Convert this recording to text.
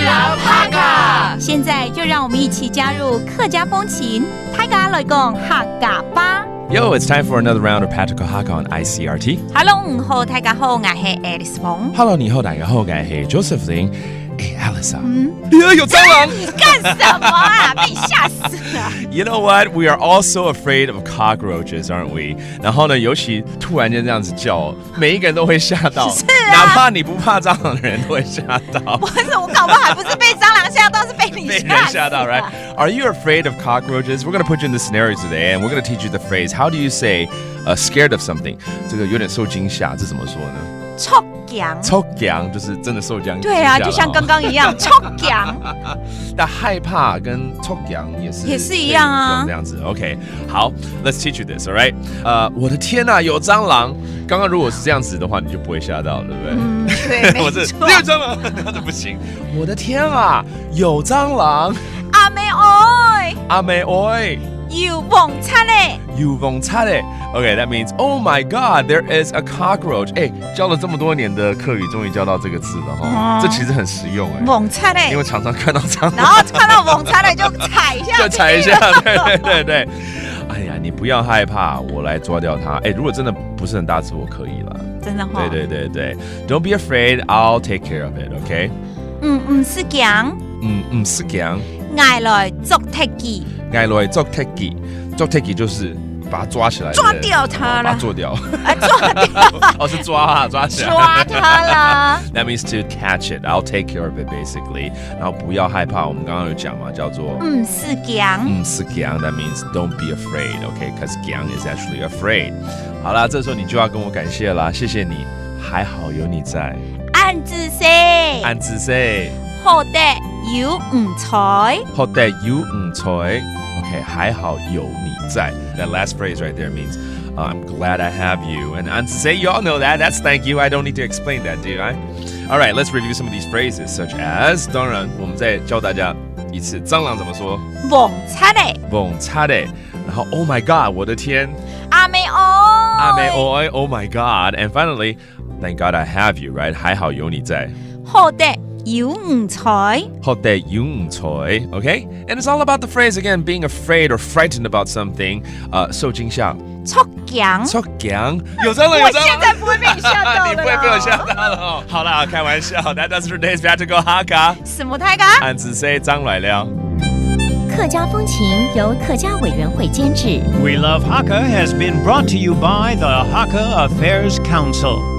love Hakka。现在就让我们一起加入客家风情，大家来讲客家吧。Yo, it's time for another round of Patrick Hakka on ICRT. Hello， 好，大家好，我是 Alice 冯。Hello， 你好，大家好，我是 Josephine。Alice 啊，有蟑螂！你干什么啊？被你吓死了！ You know what? We are all so afraid of cockroaches, aren't we? 然后呢，尤其突然间这样子叫，每一个人都会吓到。是啊，哪怕你不怕蟑螂的人都会吓到。不是，我搞不好还不是被蟑螂吓到，是被你吓到 right? Are you afraid of cockroaches? We're going to put you in the scenario today, and we're going to teach you the phrase. How do you say scared of something? 这个有点受惊吓，这怎么说呢？臭姜，臭姜就是真的受惊吓。对啊，就像刚刚一样，臭姜。但害怕跟臭姜也是一样啊，这样子。OK， 好 ，Let's teach you this, all right？ 我的天哪，有蟑螂！刚刚如果是这样子的话，你就不会吓到，对不对？对，没错。有蟑螂，那不行。我的天啊，有蟑螂！阿妹爱，阿妹爱。有蹦擦嘞，有蹦擦嘞。Okay, that means, oh my God, there is a cockroach. 教了这么多年的客语，终于教到这个字了哈。这其实很实用蹦擦嘞，因为常常看到蟑螂，然后看到蹦擦嘞就踩一下，就踩一下，对。哎呀，你不要害怕，我来抓掉它。如果真的不是很大只，我可以了。真的哈。对。Don't be afraid, I'll take care of it, okay? 唔是姜。唔是姜。嗌來捉踢機。嗌來捉踢機，捉踢機就是把它抓起来，抓掉它了，把它做掉，抓掉，是抓起来，抓它了。That means to catch it. I'll take care of it, basically. 然后不要害怕，我们刚刚有讲嘛，叫做唔是姜，唔是姜。That means don't be afraid, okay? Because 姜 is actually afraid. 好啦，这时候你就要跟我感谢啦，谢谢你，还好有你在。按字say，按字say，好的有唔才，好的有唔才。Okay, 还好有你在。That last phrase right there means I'm glad I have you. And to say, you all know that. That's thank you. I don't need to explain that, do I? All right, let's review some of these phrases, such as 当然，我们再教大家一次，蟑螂怎么说？蹦擦嘞，蹦擦嘞。然后 Oh my God， 我的天。阿妹爱，阿妹爱 ，Oh my God. And finally, thank God I have you, right? 还好有你在。好的。有唔才，好的有唔才 ，OK? And it's all about the phrase again, being afraid or frightened about something. 受惊吓。臭姜，臭姜，有蟑螂，我现在不会被你吓到了，你不会被我吓到了哦。好啦，开玩笑。That does for today's Patrick Hakka。什么太噶？按字say张来了。客家风情由客家委员会监制。We Love Hakka has been brought to you by the Hakka Affairs Council.